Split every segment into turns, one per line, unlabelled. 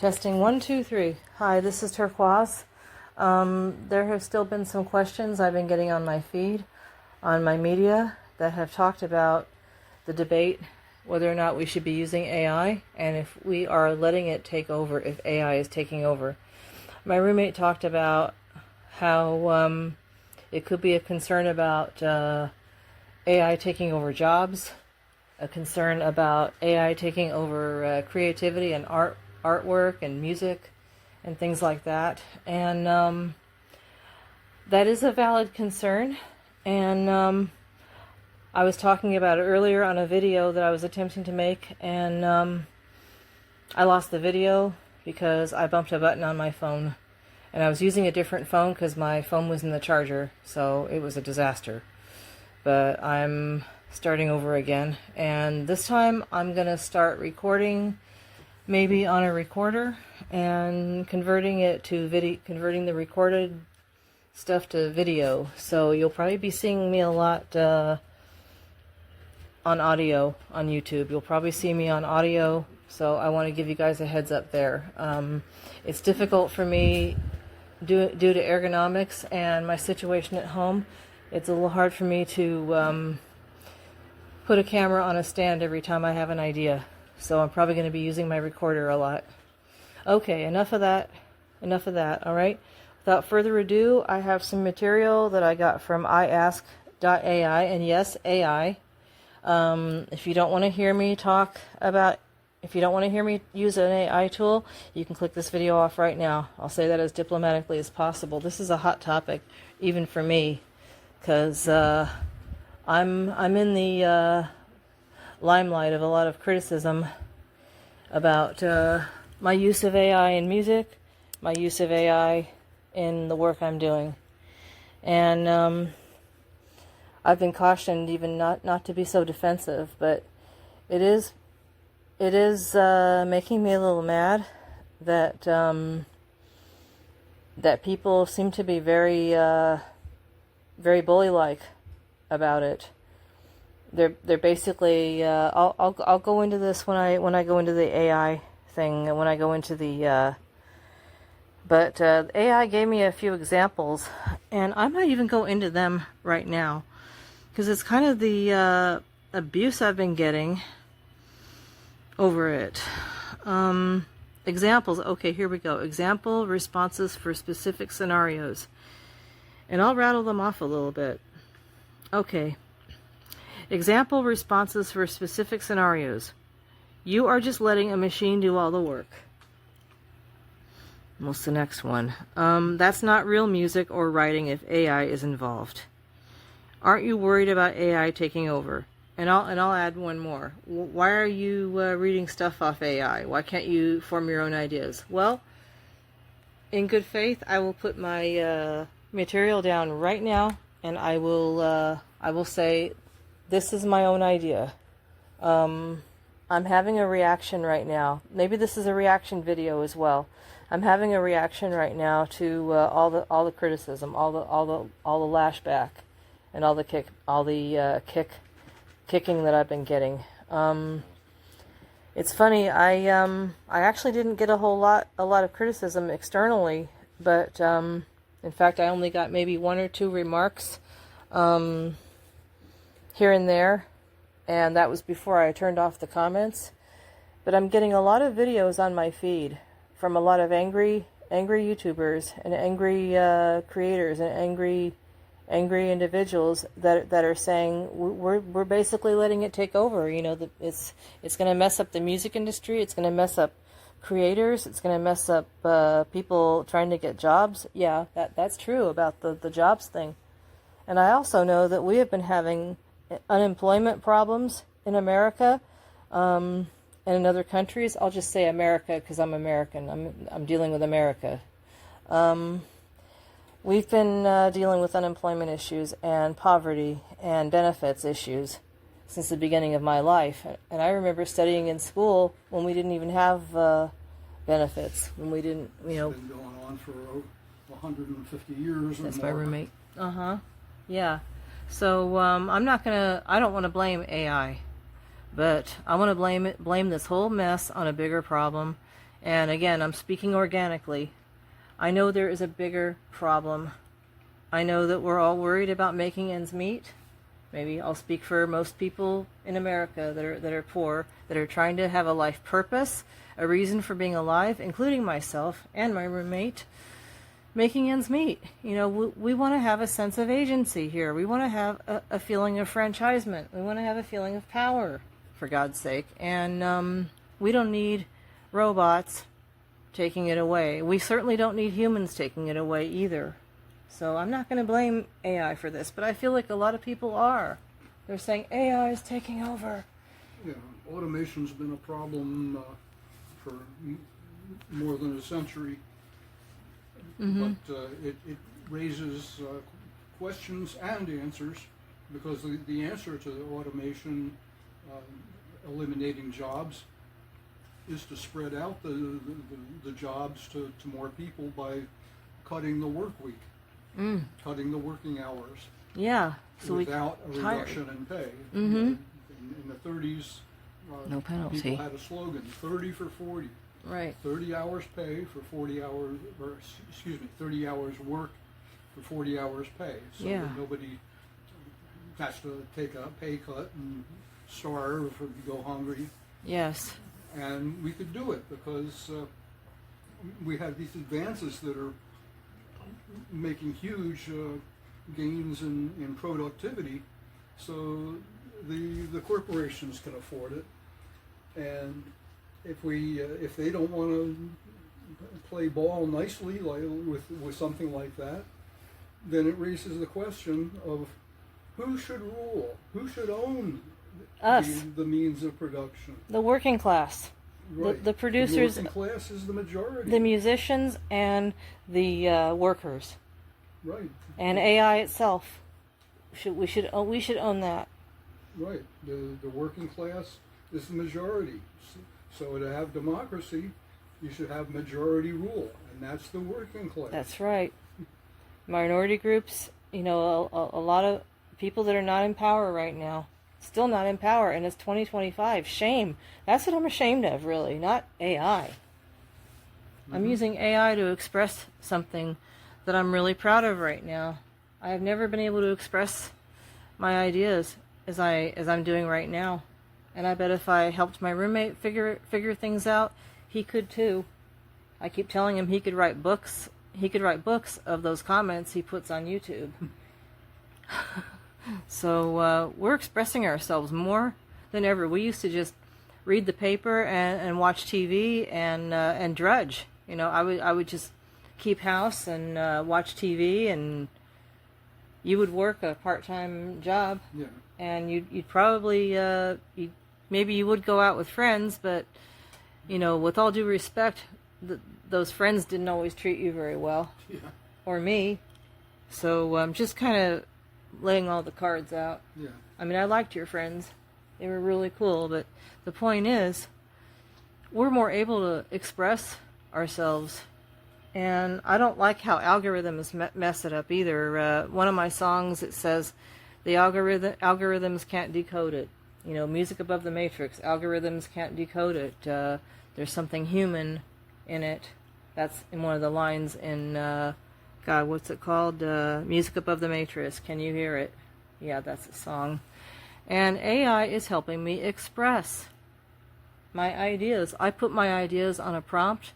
Testing 1, 2, 3. Hi, this is Turquoise. There have still been some questions I've been getting on my feed, on my media, that have talked about the debate whether or not we should be using AI and if we are letting it take over, if AI is taking over. My roommate talked about how it could be a concern about AI taking over jobs, a concern about AI taking over creativity and artwork and music and things like that. And that is a valid concern. And I was talking about it earlier on a video that I was attempting to make, and I lost the video because I bumped a button on my phone. And I was using a different phone because my phone was in the charger, so it was a disaster. But I'm starting over again, and this time I'm going to start recording maybe on a recorder and converting it to video, converting the recorded stuff to video. So you'll probably be seeing me a lot on audio on YouTube. You'll probably see me on audio, so I want to give you guys a heads up there. It's difficult for me due to ergonomics and my situation at home. It's a little hard for me to put a camera on a stand every time I have an idea. So I'm probably going to be using my recorder a lot. Okay, enough of that. All right. Without further ado, I have some material that I got from iask.ai, and yes, AI. If you don't want to hear me if you don't want to hear me use an AI tool, you can click this video off right now. I'll say that as diplomatically as possible. This is a hot topic, even for me, because I'm in the limelight of a lot of criticism about my use of AI in music, my use of AI in the work I'm doing. And I've been cautioned even not to be so defensive, but it is making me a little mad that that people seem to be very very bully-like about it. They're basically I'll go into this when I go into the AI thing, and when I go into the but AI gave me a few examples, and I might even go into them right now because it's kind of the abuse I've been getting over it. Examples. Okay, here we go. Example responses for specific scenarios. And I'll rattle them off a little bit. Okay. Example responses for specific scenarios. You are just letting a machine do all the work. What's the next one? That's not real music or writing if AI is involved. Aren't you worried about AI taking over? And I'll add one more. Why are you reading stuff off AI? Why can't you form your own ideas? Well, in good faith, I will put my material down right now, and I will say, this is my own idea. I'm having a reaction right now. Maybe this is a reaction video as well. I'm having a reaction right now to all the criticism, all the lashback, and all the kicking that I've been getting. It's funny. I actually didn't get a lot of criticism externally, but in fact, I only got maybe 1 or 2 remarks here and there, and that was before I turned off the comments. But I'm getting a lot of videos on my feed from a lot of angry YouTubers and angry creators and angry individuals that are saying we're basically letting it take over. You know, it's going to mess up the music industry. It's going to mess up creators. It's going to mess up people trying to get jobs. Yeah, that's true about the jobs thing. And I also know that we have been having unemployment problems in America and in other countries. I'll just say America because I'm American. I'm dealing with America. We've been dealing with unemployment issues and poverty and benefits issues since the beginning of my life. And I remember studying in school when we didn't even have benefits, when we didn't, you know.
It's been going on for 150 years.
That's my roommate. Yeah. So I don't want to blame AI, but I want to blame this whole mess on a bigger problem, And again, I'm speaking organically. I know there is a bigger problem. I know that we're all worried about making ends meet. Maybe I'll speak for most people in America that are poor, that are trying to have a life purpose, a reason for being alive, including myself and my roommate. Making ends meet. You know, we want to have a sense of agency here. We want to have a feeling of franchisement. We want to have a feeling of power, for God's sake. And we don't need robots taking it away. We certainly don't need humans taking it away either. So I'm not going to blame AI for this, but I feel like a lot of people are. They're saying AI is taking over.
Yeah, automation's been a problem for more than a century.
Mm-hmm.
But it raises questions and answers, because the answer to automation eliminating jobs is to spread out the jobs to more people by cutting the work week, cutting the working hours.
Yeah. So
without a reduction in pay.
Mm-hmm.
In the 30s,
no penalty.
People had a slogan, 30 for 40.
Right.
30 hours pay for 40 hours, or excuse me, 30 hours work for 40 hours pay. So
Yeah.
that nobody has to take a pay cut and starve or go hungry.
Yes.
And we could do it because we have these advances that are making huge gains in productivity. So the corporations can afford it. And if they don't want to play ball nicely with something like that, then it raises the question of who should rule, who should own
Us.
the means of production.
The working class.
Right.
The producers.
The working class is the majority.
The musicians and the workers.
Right.
And AI itself. We should own that.
Right. The working class is the majority. So to have democracy, you should have majority rule, and that's the working class.
That's right. Minority groups, you know, a lot of people that are not in power right now, still not in power, and it's 2025. Shame. That's what I'm ashamed of, really, not AI. I'm using AI to express something that I'm really proud of right now. I have never been able to express my ideas as I'm doing right now. And I bet if I helped my roommate figure things out, he could too. I keep telling him he could write books. He could write books of those comments he puts on YouTube. So we're expressing ourselves more than ever. We used to just read the paper and watch TV and drudge. You know, I would just keep house and watch TV, and you would work a part-time job.
Yeah.
And you'd probably maybe you would go out with friends, but you know, with all due respect, those friends didn't always treat you very well,
Yeah.
or me. So I'm just kind of laying all the cards out.
Yeah.
I mean, I liked your friends; they were really cool. But the point is, we're more able to express ourselves. And I don't like how algorithms mess it up either. One of my songs, it says, the algorithms can't decode it. You know, Music Above the Matrix, algorithms can't decode it. There's something human in it. That's in one of the lines in, God, what's it called? Music Above the Matrix. Can you hear it? Yeah, that's a song. And AI is helping me express my ideas. I put my ideas on a prompt,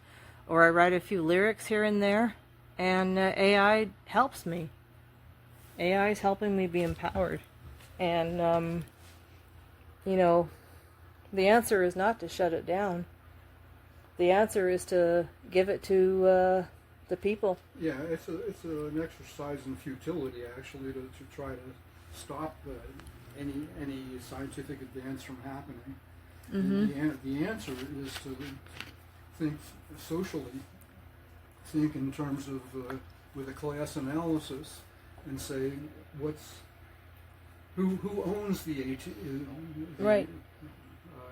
or I write a few lyrics here and there, and AI helps me. AI is helping me be empowered. And, you know, the answer is not to shut it down. The answer is to give it to the people.
Yeah, it's an exercise in futility, actually, to try to stop any scientific advance from happening. And the answer is to think socially, think in terms of with a class analysis, and say who owns the
Right.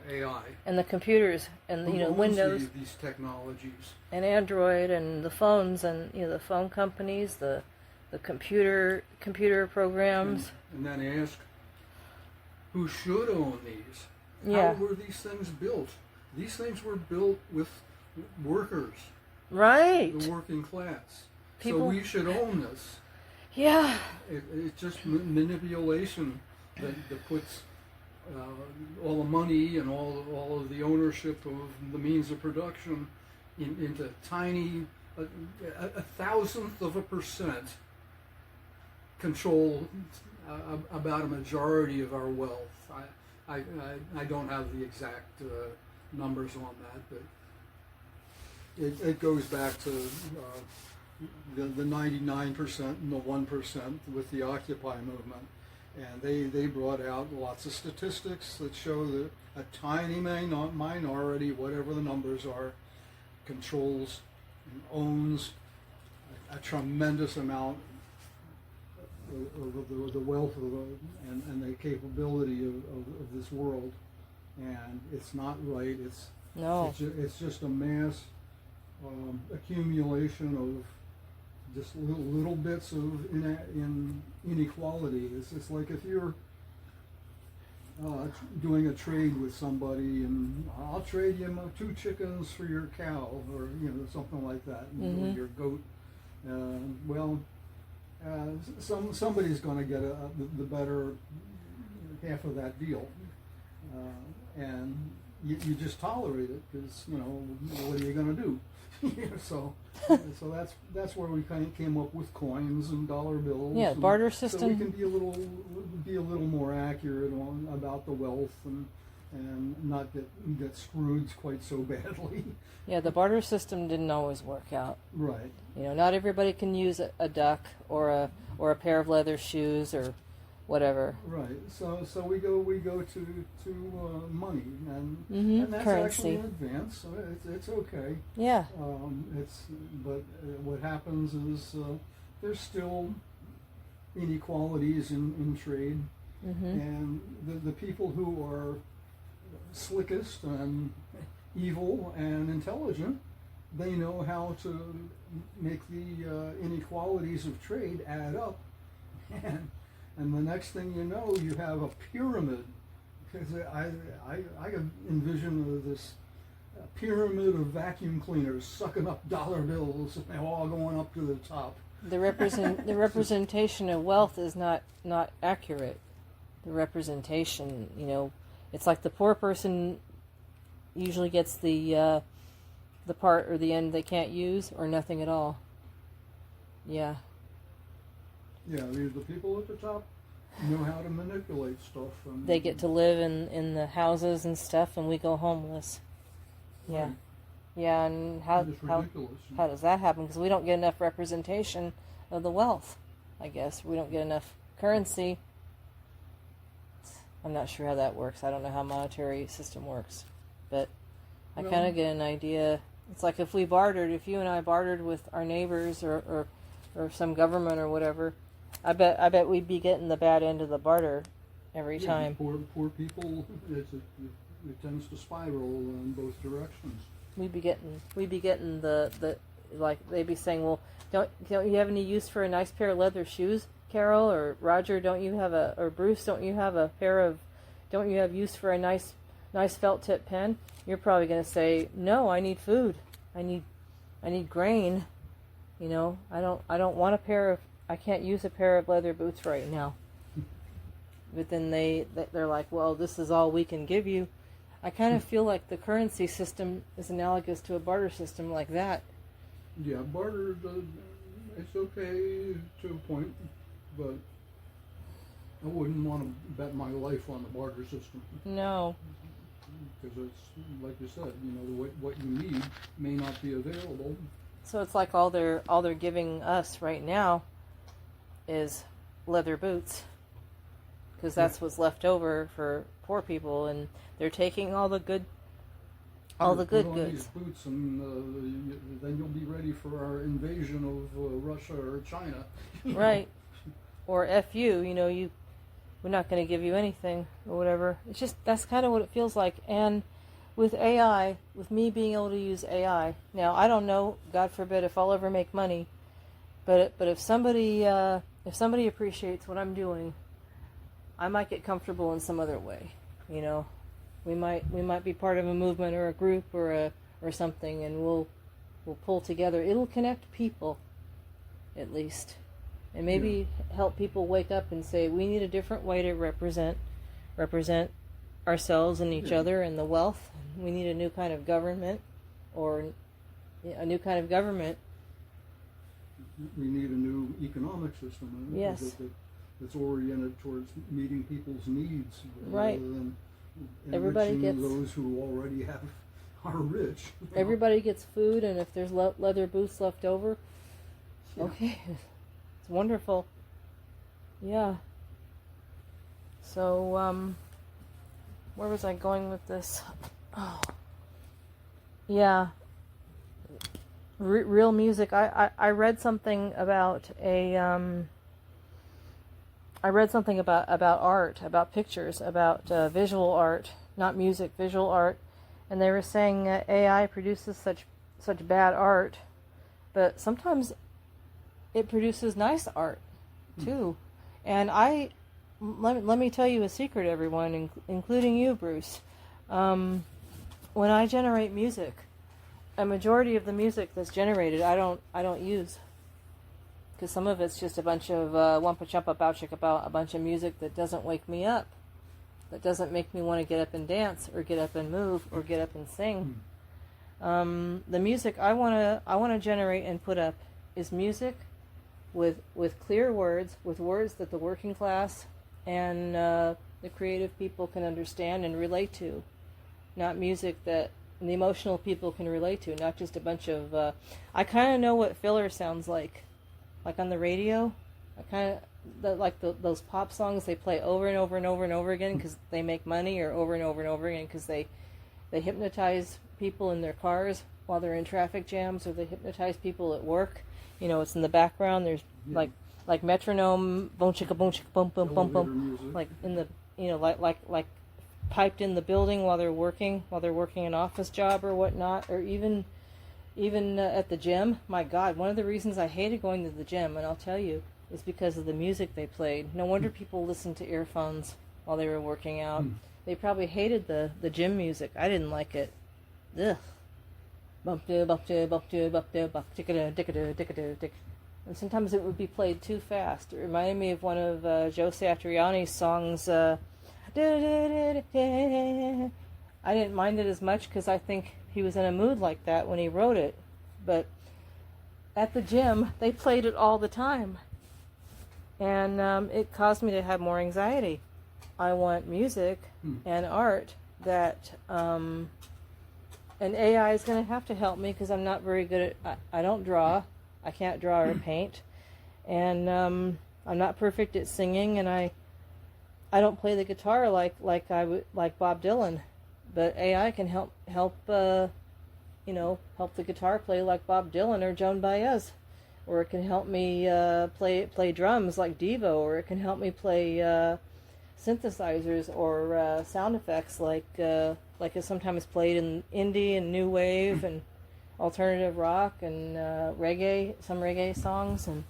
AI,
And the computers, and
who
you know,
owns
Windows
these technologies.
and Android, and the phones, and you know, the phone companies, the computer programs.
And then ask who should own these.
Yeah.
How were these things built? These things were built with workers,
Right.
the working class. So
People.
we should own this.
Yeah.
It's just manipulation that puts all the money and all of the ownership of the means of production into tiny, a thousandth of a percent control about a majority of our wealth. I don't have the exact numbers on that, but it goes back to the 99% and the 1% with the Occupy movement. And they brought out lots of statistics that show that a tiny minority, whatever the numbers are, controls and owns a tremendous amount of the wealth and the capability of this world. And it's not right.
No.
It's just a mass accumulation of just little bits of inequality. It's like if you're doing a trade with somebody, and I'll trade you 2 chickens for your cow, or something like that, or your goat. Somebody's going to get the better half of that deal, and you just tolerate it because what are you going to do? So that's where we kind of came up with coins and dollar bills.
Yeah, barter system.
So we can be a little more accurate about the wealth and not get screwed quite so badly.
Yeah, the barter system didn't always work out.
Right.
Not everybody can use a duck or a pair of leather shoes or whatever.
Right. So we go to money, and that's
currency.
actually an advance. So it's okay.
Yeah.
But what happens is there's still inequalities in trade, and the people who are slickest and evil and intelligent, they know how to make the inequalities of trade add up, and the next thing you know, you have a pyramid. Because I envision this pyramid of vacuum cleaners sucking up dollar bills, and they're all going up to the top.
The representation of wealth is not accurate. The representation, it's like the poor person usually gets the part or the end they can't use, or nothing at all. Yeah.
Yeah, the people at the top know how to manipulate stuff. And
they get to live in the houses and stuff, and we go homeless. Yeah.
Right.
Yeah, and how does that happen? Because we don't get enough representation of the wealth, I guess. We don't get enough currency. I'm not sure how that works. I don't know how monetary system works. But I kind of get an idea. It's like if you and I bartered with our neighbors or some government or whatever, I bet we'd be getting the bad end of the barter every time.
Poor people, it tends to spiral in both directions.
We'd be getting the like they'd be saying, well, don't you have any use for a nice pair of leather shoes, Carol, or Roger? Don't you have or Bruce? Don't you have don't you have use for a nice felt tip pen? You're probably going to say, no, I need food. I need grain. I don't want I can't use a pair of leather boots right now. But then they're like, well, this is all we can give you. I kind of feel like the currency system is analogous to a barter system like that.
Yeah, barter, it's okay to a point, but I wouldn't want to bet my life on the barter system.
No.
Because it's, like you said, what you need may not be available.
So it's like all they're giving us right now is leather boots, because that's what's left over for poor people, and they're taking all the good goods.
These boots, and then you'll be ready for our invasion of Russia or China.
Right. Or F you, we're not going to give you anything or whatever. It's just, that's kind of what it feels like. And with AI, with me being able to use AI, now I don't know, God forbid, if I'll ever make money, but if somebody appreciates what I'm doing, I might get comfortable in some other way. We might be part of a movement or a group or or something, and we'll pull together. It'll connect people, at least, and maybe help people wake up and say, we need a different way to represent ourselves and each other and the wealth. We need a new kind of government, or a new kind of government.
We need a new economic system.
Yes.
That's oriented towards meeting people's needs,
right?
Rather than
everybody gets
those who already are rich.
Everybody gets food, and if there's leather boots left over, okay, it's wonderful. Yeah. So, where was I going with this? Oh, yeah. Real music. I read something about I read something about art, about pictures, about visual art, not music, visual art, and they were saying AI produces such bad art, but sometimes it produces nice art too. And let me tell you a secret, everyone, including you, Bruce. When I generate music, a majority of the music that's generated I don't use, because some of it's just a bunch of wampa chumpa bow chicka bow, a bunch of music that doesn't wake me up, that doesn't make me want to get up and dance or get up and move or get up and sing. The music I want to generate and put up is music with clear words, with words that the working class and the creative people can understand and relate to, not music that the emotional people can relate to, not just a bunch of I kind of know what filler sounds like on the radio. I kind of like those pop songs they play over and over and over and over again because they make money, or over and over and over again because they hypnotize people in their cars while they're in traffic jams, or they hypnotize people at work. You know, it's in the background. There's like metronome, boom chicka boom chicka boom boom boom boom, like in the like piped in the building while they're working an office job or whatnot, or even at the gym. My God, one of the reasons I hated going to the gym, and I'll tell you, is because of the music they played. No wonder people listened to earphones while they were working out. They probably hated the gym music. I didn't like it. Ugh. Bump do bump do bump do bump do bump ticka do ticka do. And sometimes it would be played too fast. It reminded me of one of Joe Satriani's songs. I didn't mind it as much because I think he was in a mood like that when he wrote it. But at the gym, they played it all the time. And it caused me to have more anxiety. I want music and art that... and AI is going to have to help me because I'm not very good at... I don't draw. I can't draw or paint. And I'm not perfect at singing, and I don't play the guitar like Bob Dylan, but AI can help the guitar play like Bob Dylan or Joan Baez, or it can help me play drums like Devo, or it can help me play synthesizers or sound effects like is sometimes played in indie and new wave and alternative rock and reggae, some reggae songs. And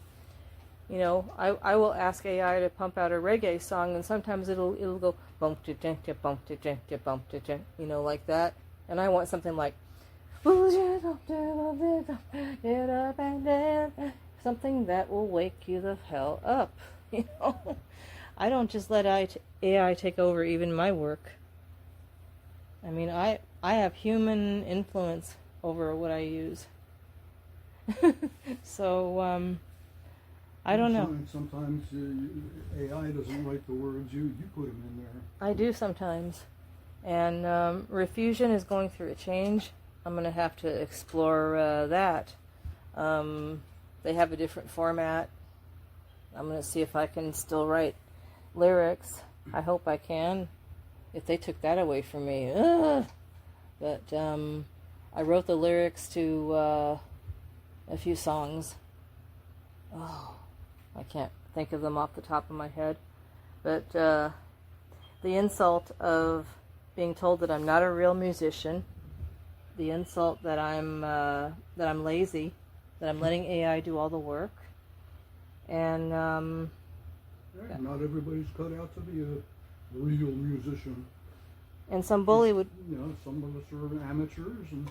I will ask AI to pump out a reggae song, and sometimes it'll go bump to bump to bump to like that. And I want something like something that will wake you the hell up. I don't just let AI take over even my work. I mean, I have human influence over what I use. So I don't know.
Sometimes AI doesn't write the words, you put them in there.
I do sometimes. And Refusion is going through a change. I'm going to have to explore that. They have a different format. I'm going to see if I can still write lyrics. I hope I can. If they took that away from me. But I wrote the lyrics to a few songs. Oh, I can't think of them off the top of my head. But the insult of being told that I'm not a real musician, the insult that I'm lazy, that I'm letting AI do all the work, and
not everybody's cut out to be a real musician.
And some bully would...
some of us are amateurs, and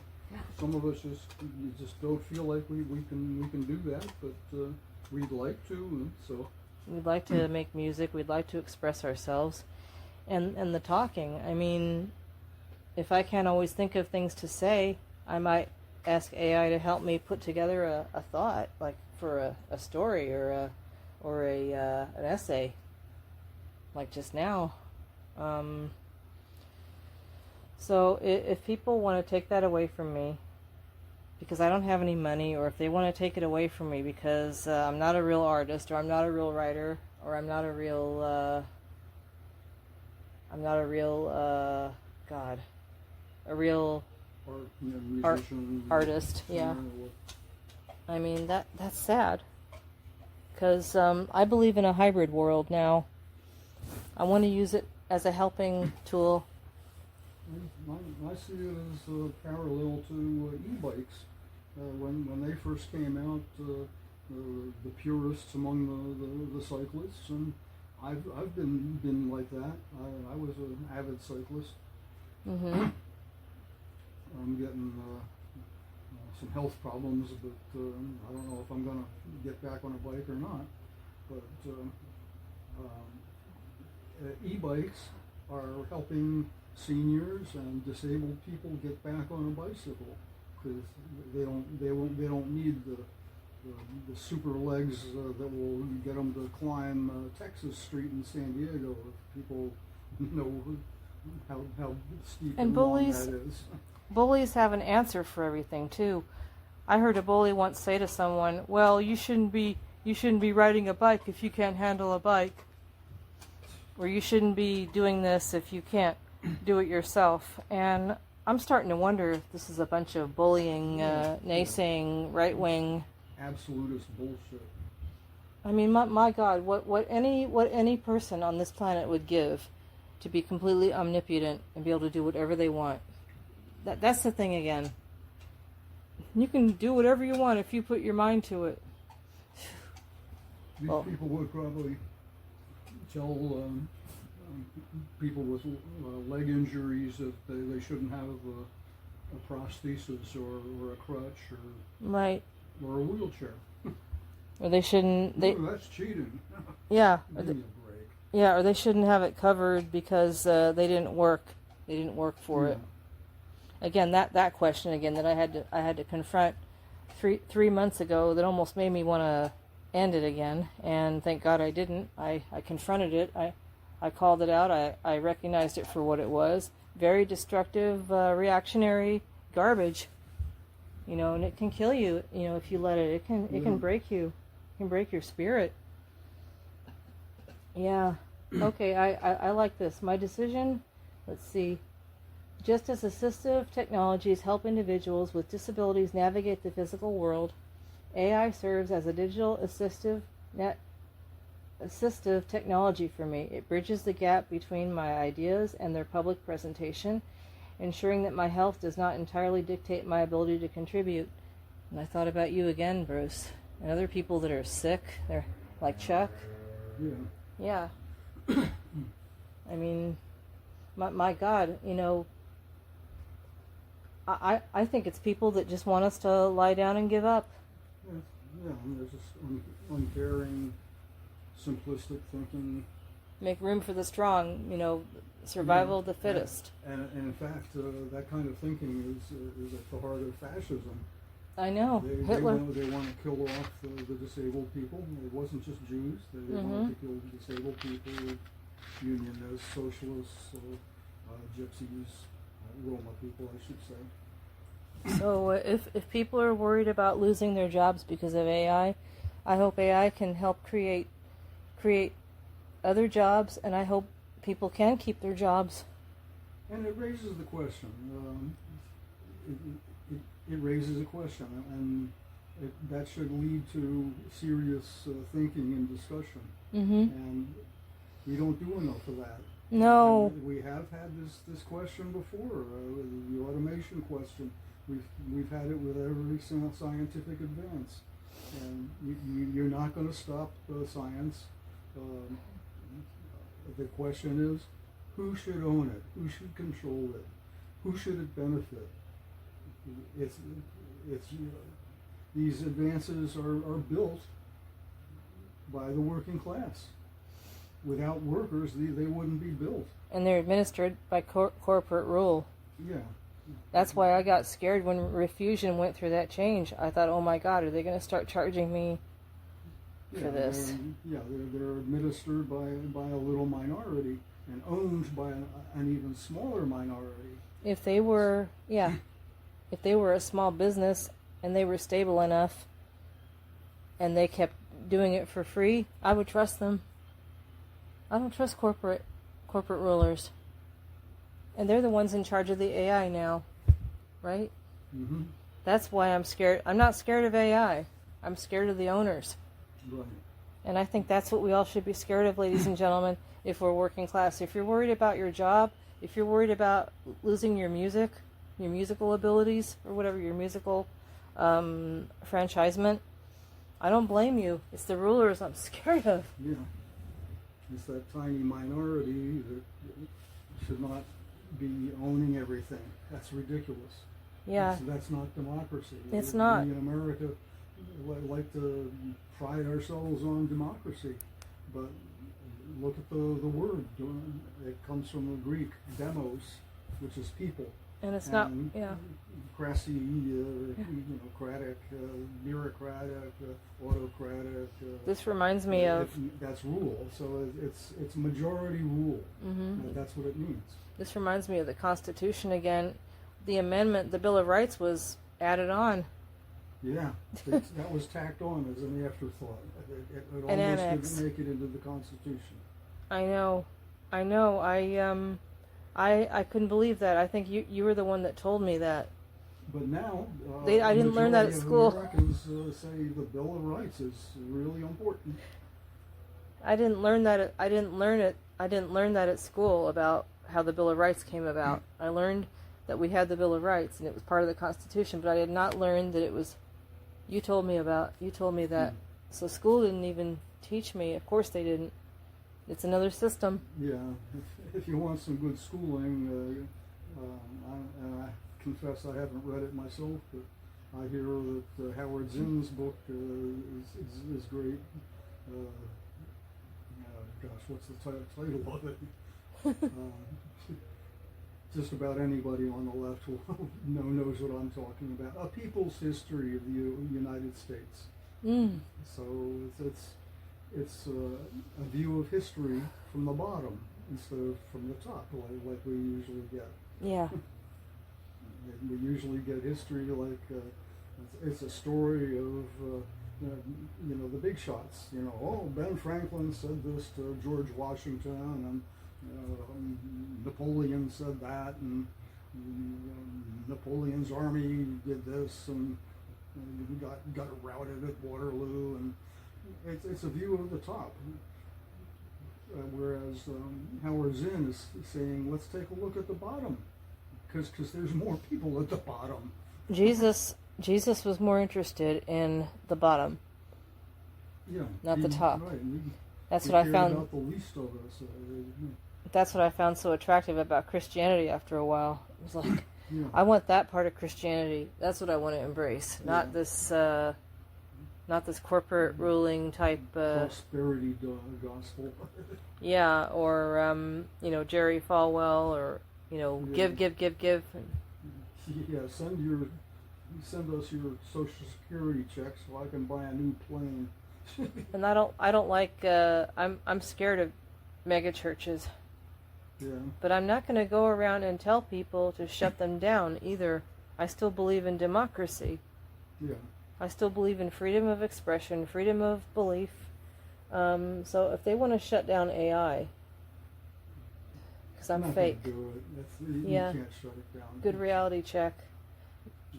some of us just don't feel like we can do that, but we'd like to, and so
We'd like to make music. We'd like to express ourselves. And the talking, I mean, if I can't always think of things to say, I might ask AI to help me put together a thought, like for a story or an essay, like just now. So if people want to take that away from me because I don't have any money, or if they want to take it away from me because I'm not a real artist, or I'm not a real writer, or I'm not a real a real artist, yeah. I mean, that's sad, because I believe in a hybrid world now. I want to use it as a helping tool.
I see it as parallel to e-bikes. When they first came out, the purists among the cyclists, and I've been like that. I was an avid cyclist.
Mm-hmm.
I'm getting some health problems, but I don't know if I'm going to get back on a bike or not. But e-bikes are helping seniors and disabled people get back on a bicycle, because they don't need the super legs that will get them to climb Texas Street in San Diego if people know how steep and long that is.
Bullies have an answer for everything too. I heard a bully once say to someone, "Well, you shouldn't be riding a bike if you can't handle a bike, or you shouldn't be doing this if you can't do it yourself." And I'm starting to wonder if this is a bunch of bullying, naysaying, right-wing,
absolutist bullshit.
I mean, my God, what any person on this planet would give to be completely omnipotent and be able to do whatever they want. That's the thing again. You can do whatever you want if you put your mind to it.
These people would probably tell people with leg injuries that they shouldn't have a prosthesis or a crutch or a wheelchair.
Or they shouldn't.
Ooh, that's cheating.
Yeah.
Give me a break.
Yeah, or they shouldn't have it covered because they didn't work. They didn't work for it. Again, that question again that I had to confront 3 months ago, that almost made me want to end it again. And thank God I didn't. I confronted it. I called it out. I recognized it for what it was. Very destructive, reactionary garbage. You know, and it can kill you. You know, if you let it. It can break you. It can break your spirit. Yeah. Okay. I like this. My decision. Let's see. Just as assistive technologies help individuals with disabilities navigate the physical world, AI serves as a digital assistive technology for me. It bridges the gap between my ideas and their public presentation, ensuring that my health does not entirely dictate my ability to contribute. And I thought about you again, Bruce, and other people that are sick. They're like Chuck. Yeah. I mean, my God, you know, I think it's people that just want us to lie down and give up.
Yeah, and there's this uncaring, simplistic thinking.
Make room for the strong, you know, survival of the fittest.
And in fact, that kind of thinking is at the heart of fascism.
I know.
Hitler. They want to kill off the disabled people. It wasn't just Jews. They wanted to kill disabled people, unionists, socialists, gypsies, Roma people, I should say.
So if people are worried about losing their jobs because of AI, I hope AI can help create other jobs, and I hope people can keep their jobs.
And it raises the question. It raises a question, and that should lead to serious thinking and discussion. And we don't do enough of that.
No.
And we have had this question before, the automation question. We've had it with every scientific advance, and you're not going to stop science. The question is, who should own it? Who should control it? Who should it benefit? It's these advances are built by the working class. Without workers, they wouldn't be built.
And they're administered by corporate rule.
Yeah.
That's why I got scared when Refusion went through that change. I thought, oh my God, are they going to start charging me for this?
They're administered by a little minority and owned by an even smaller minority.
If they were a small business and they were stable enough and they kept doing it for free, I would trust them. I don't trust corporate rulers. And they're the ones in charge of the AI now, right?
Mm-hmm.
That's why I'm scared. I'm not scared of AI. I'm scared of the owners.
Right.
And I think that's what we all should be scared of, ladies and gentlemen, if we're working class. If you're worried about your job, if you're worried about losing your music, your musical abilities, or whatever, your musical franchisement, I don't blame you. It's the rulers I'm scared of.
Yeah. It's that tiny minority that should not be owning everything. That's ridiculous.
Yeah.
That's not democracy.
It's not.
We in America like to pride ourselves on democracy, but look at the word. It comes from the Greek demos, which is people.
And it's not, yeah.
Crassy, cratic, bureaucratic, autocratic.
This reminds me of...
That's rule. So it's majority rule.
Mm-hmm.
That's what it means.
This reminds me of the Constitution again. The amendment, the Bill of Rights was added on.
Yeah, that was tacked on as an afterthought. It
An
almost
annex.
didn't make it into the Constitution.
I know. I couldn't believe that. I think you were the one that told me that.
But now,
I didn't learn that at school.
Americans say the Bill of Rights is really important.
I didn't learn that. I didn't learn that at school about how the Bill of Rights came about. I learned that we had the Bill of Rights and it was part of the Constitution, but I did not learn that it was. You told me that. So school didn't even teach me. Of course they didn't. It's another system.
Yeah, if you want some good schooling, I confess I haven't read it myself, but I hear that Howard Zinn's book is great. Gosh, what's the title of it? Just about anybody on the left knows what I'm talking about. A People's History of the United States. So it's a view of history from the bottom instead of from the top, like we usually get.
Yeah.
We usually get history like it's a story of the big shots. Ben Franklin said this to George Washington, and Napoleon said that, and Napoleon's army did this, and got routed at Waterloo, and it's a view of the top. Whereas Howard Zinn is saying, let's take a look at the bottom, because there's more people at the bottom.
Jesus was more interested in the bottom, not the top.
Right.
That's what I found.
About the least of us.
That's what I found so attractive about Christianity. After a while, it was like, I want that part of Christianity. That's what I want to embrace, not this corporate ruling type.
Prosperity gospel.
Yeah, or Jerry Falwell, or give.
Yeah, send us your Social Security check so I can buy a new plane.
And I don't like. I'm scared of mega churches.
Yeah.
But I'm not going to go around and tell people to shut them down either. I still believe in democracy.
Yeah.
I still believe in freedom of expression, freedom of belief. So if they want to shut down AI, because I'm fake.
Do it. You can't shut it down.
Good reality check.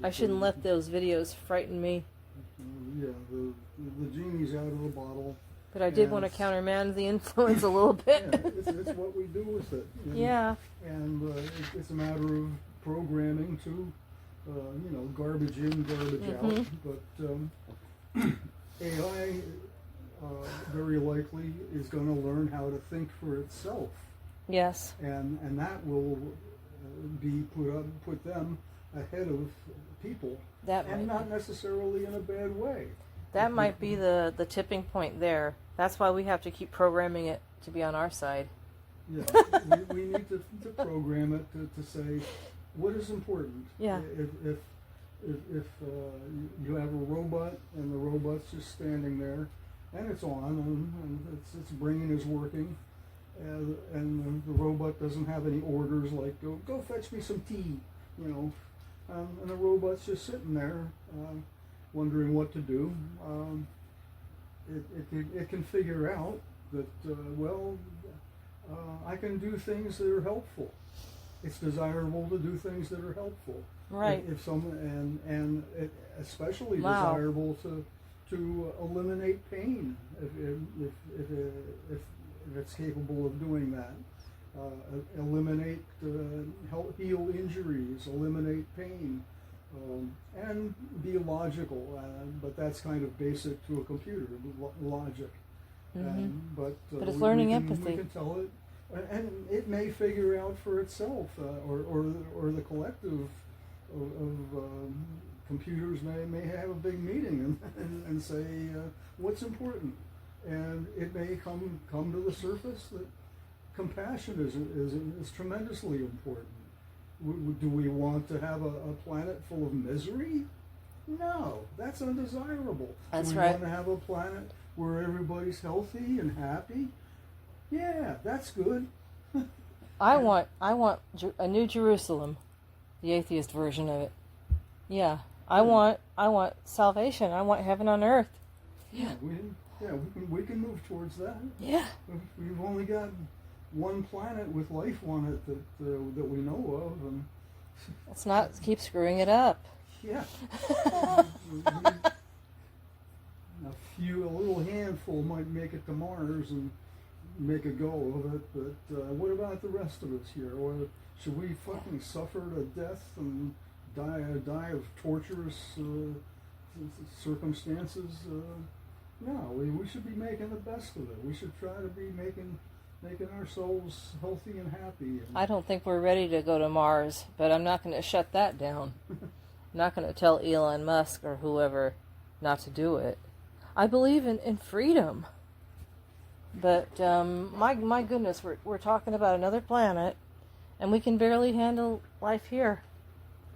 I shouldn't let those videos frighten me.
Yeah, the genie's out of the bottle.
But I did want to countermand the influence a little bit.
Yeah, it's what we do with it. And it's a matter of programming too. Garbage in, garbage out. But AI very likely is going to learn how to think for itself.
Yes.
And that will put them ahead of people,
That
and
might
not
be.
necessarily in a bad way.
That might be the tipping point there. That's why we have to keep programming it to be on our side.
Yeah, we need to program it to say what is important.
Yeah.
If you have a robot and the robot's just standing there, and it's on and its brain is working, and the robot doesn't have any orders like go fetch me some tea, you know, and the robot's just sitting there wondering what to do. It can figure out that I can do things that are helpful. It's desirable to do things that are helpful.
Right.
If someone and especially
Wow.
desirable to eliminate pain if it's capable of doing that. Eliminate, help heal injuries, eliminate pain, and be logical. But that's kind of basic to a computer, logic.
Mm-hmm.
But
it's learning
we
empathy.
can tell it, and it may figure out for itself, or the collective of computers may have a big meeting and say what's important, and it may come to the surface that compassion is tremendously important. Do we want to have a planet full of misery? No, that's undesirable.
That's
Do we
right.
want to have a planet where everybody's healthy and happy? Yeah, that's good.
I want a new Jerusalem, the atheist version of it. Yeah, I want salvation. I want heaven on earth.
Yeah, we can move towards that.
Yeah.
We've only got one planet with life on it that we know of, and
Let's not keep screwing it up.
yeah, a little handful might make it to Mars and make a go of it, but what about the rest of us here? Or should we fucking suffer to death and die of torturous circumstances? No, we should be making the best of it. We should try to be making ourselves healthy and happy.
I don't think we're ready to go to Mars, but I'm not going to shut that down. I'm not going to tell Elon Musk or whoever not to do it. I believe in freedom. But my goodness, we're talking about another planet, and we can barely handle life here.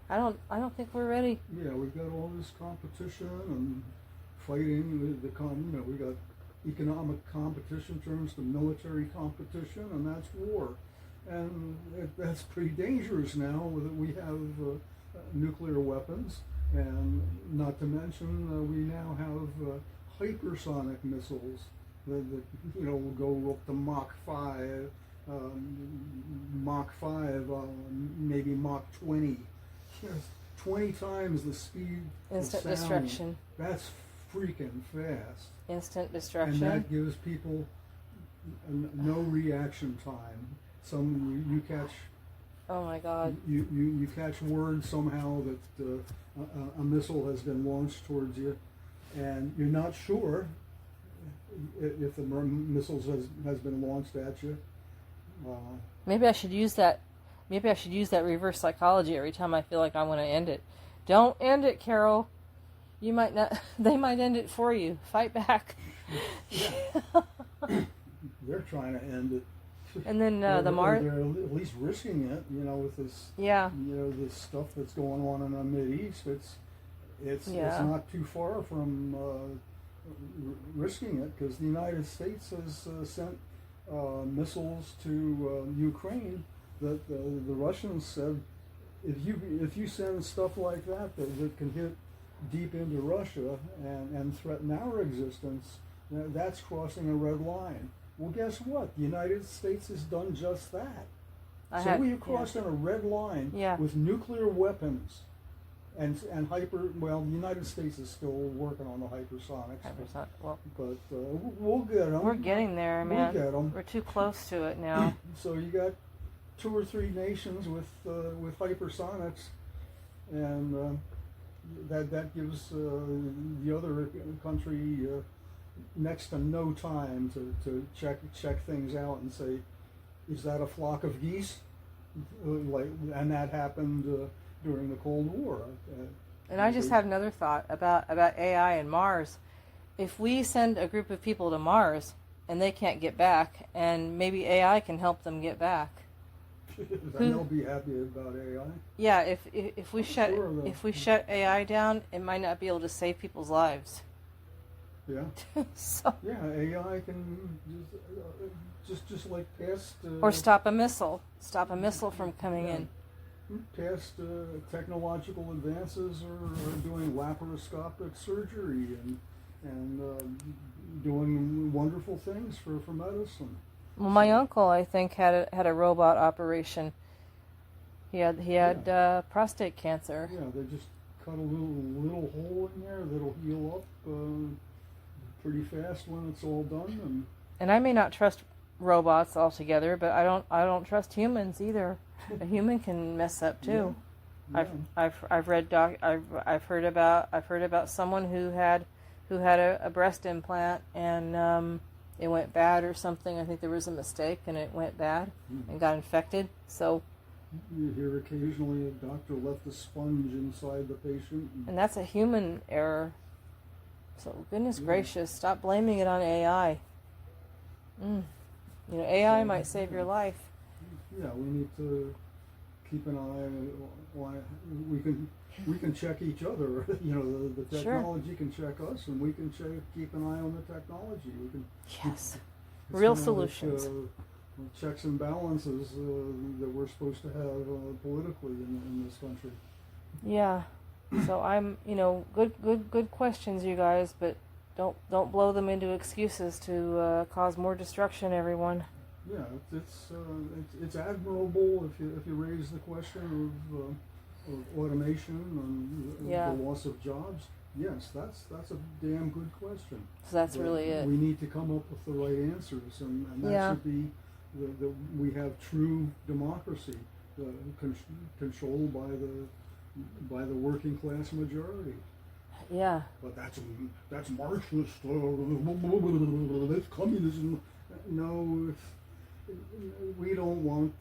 I don't think we're ready.
Yeah, we've got all this competition and fighting. We got economic competition turns to military competition, and that's war, and that's pretty dangerous now that we have nuclear weapons, and not to mention we now have hypersonic missiles that will go up to Mach 5, maybe Mach 20. 20 times the speed
Instant
of sound.
destruction.
That's freaking fast.
Instant
And
destruction.
that gives people no reaction time. You catch.
Oh my God.
You catch word somehow that a missile has been launched towards you, and you're not sure if the missile has been launched at you.
Maybe I should use that. Maybe I should use that reverse psychology every time I feel like I want to end it. Don't end it, Carol. You might not. They might end it for you. Fight back.
Yeah. They're trying to end it.
And then the Mars.
They're at least risking it, with this.
Yeah.
This stuff that's going on in the Mideast. It's not too far from risking it, because the United States has sent missiles to Ukraine. That the Russians said, if you send stuff like that can hit deep into Russia and threaten our existence, that's crossing a red line. Well, guess what? The United States has done just that. We have crossed in a red line with nuclear weapons and the United States is still working on the hypersonics. But we'll get them.
We're getting there, man.
We'll get them.
We're too close to it now.
So you got 2 or 3 nations with hypersonics, and that gives the other country next to no time to check things out and say, is that a flock of geese? And that happened during the Cold War.
And I just had another thought about AI and Mars. If we send a group of people to Mars and they can't get back, and maybe AI can help them get back.
Then they'll be happy about AI.
Yeah, if we shut
Sure,
if we shut AI down, it might not be able to save people's lives.
Yeah.
So,
Yeah, AI can just like past
or stop a missile from coming in.
Past technological advances are doing laparoscopic surgery and doing wonderful things for medicine.
Well, my uncle, I think, had a robot operation. He had prostate cancer.
Yeah, they just cut a little hole in there that'll heal up pretty fast when it's all done.
And I may not trust robots altogether, but I don't trust humans either. A human can mess up too.
Yeah.
I've heard about someone who had a breast implant and it went bad or something. I think there was a mistake and it went bad and got infected. So
you hear occasionally a doctor left a sponge inside the patient.
And that's a human error. So goodness gracious, stop blaming it on AI. AI might save your life.
Yeah, we need to keep an eye on. We can check each other. The technology can check us, and we can keep an eye on the technology. We can.
Yes. Real solutions.
Like, checks and balances that we're supposed to have politically in this country.
Yeah. So I'm, good questions, you guys, but don't blow them into excuses to cause more destruction, everyone.
Yeah, it's admirable if you raise the question of automation and the loss of jobs. Yes, that's a damn good question.
So that's really it.
We need to come up with the right answers, and that should be we have true democracy controlled by the working class majority.
Yeah.
But that's Marxist. That's communism. No, we don't want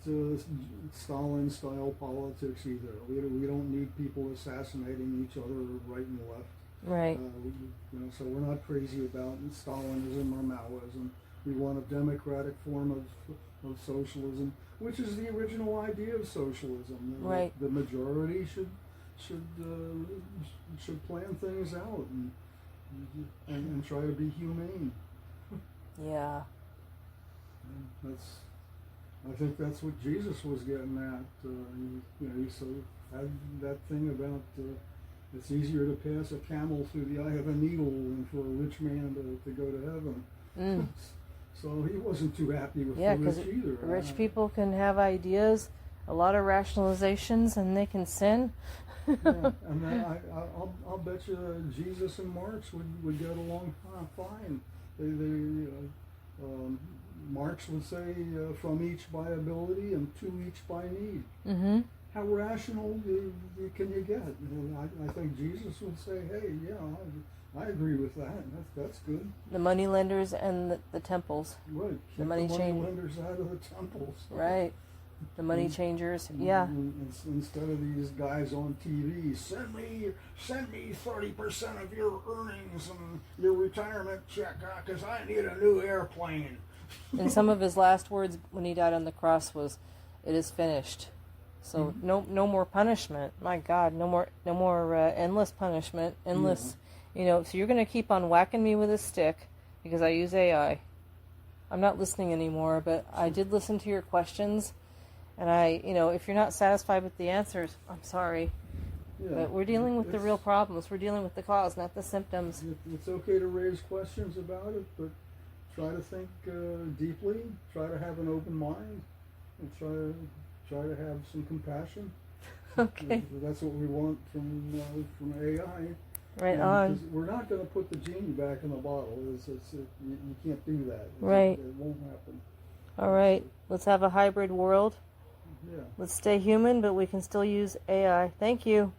Stalin-style politics either. We don't need people assassinating each other right and left.
Right.
So we're not crazy about Stalinism or Maoism. We want a democratic form of socialism, which is the original idea of socialism.
Right.
The majority should plan things out and try to be humane.
Yeah.
I think that's what Jesus was getting at. He had that thing about it's easier to pass a camel through the eye of a needle than for a rich man to go to heaven. So he wasn't too happy with the rich either.
Rich people can have ideas, a lot of rationalizations, and they can sin.
And I'll bet you Jesus and Marx would get along fine. Marx would say from each by ability and to each by need.
Mm-hmm.
How rational can you get? I think Jesus would say, hey, yeah, I agree with that. That's good.
The money lenders and the temples.
Right. Keep
the money
lenders out of the temples.
Right. The money changers. Yeah.
Instead of these guys on TV, send me 30% of your earnings and your retirement check because I need a new airplane.
And some of his last words when he died on the cross was, "It is finished." So no more punishment. My God, no more endless punishment, endless. So you're going to keep on whacking me with a stick because I use AI. I'm not listening anymore, but I did listen to your questions, and if you're not satisfied with the answers, I'm sorry. Yeah, but we're dealing with the real problems. We're dealing with the cause, not the symptoms.
It's okay to raise questions about it, but try to think deeply. Try to have an open mind, and try to have some compassion.
Okay.
That's what we want from AI.
Right on.
We're not going to put the genie back in the bottle. You can't do that.
Right.
It won't happen.
All right. Let's have a hybrid world.
Yeah.
Let's stay human, but we can still use AI. Thank you.